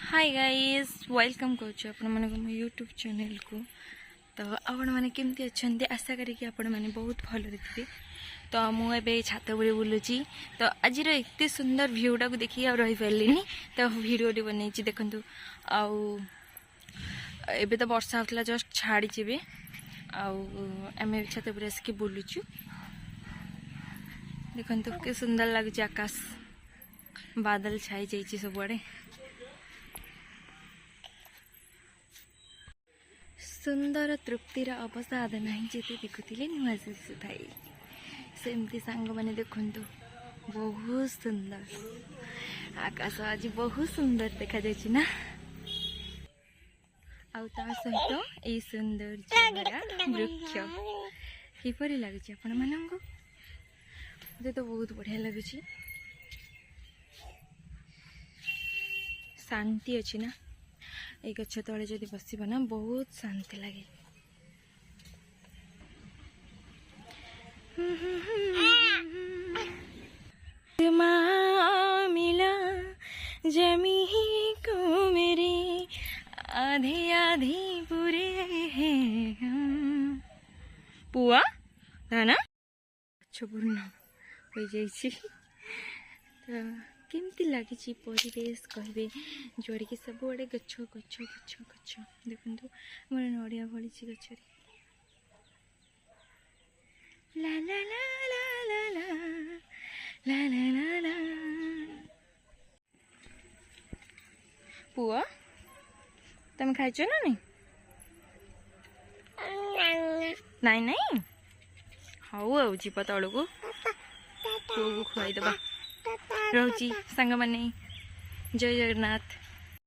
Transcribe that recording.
Hi guys welcome करुछु आपण मन को यूट्यूब चैनल को। तो आपण मैंने केमती अच्छे आशा करी आपण मैंने बहुत भल थे। तो मुझे छात पर बुलूची। तो आज एत सुंदर भ्यूटा को देखिए आ रही पारे तो भिडियो बन देखु आबे तो वर्षा होता जस्ट छाड़ी आम छात पर आसिक बुलुचु। देखु के सुंदर लगुच आकाश बादल छाई जाइए सबुआड़े। सुंदर तृप्तिर अवसाद नहीं जेते देखुले नुआ थाई सेमती सांग मैंने देखु बहुत सुंदर आकाश आज बहुत सुंदर देखा जाए ना। आउ सहित ये सुंदर वृक्ष किपरि लगुच आपण मानक मते तो बहुत बढ़िया लगुच। शांति अच्छी ना ये गछ तले जदि बसबा ना बहुत शांति लगे। मिला जमी को मेरे आधी आधी पूरे हैं पुआ ना अच्छा पूर्ण हो जाइए। तो केमती लगी परिवेश कहे जोड़ी के सब आड़े गछ गछ गछ गछ देखु मोर नड़िया फड़ी गछ ला ला ला ला ला ला ला ला ला। पुआ तुम खाइच ना नहीं नाई नाई हाउ आउ जीव तल को पुआ को खुआईदबा रोची सांग माने। जय जगन्नाथ।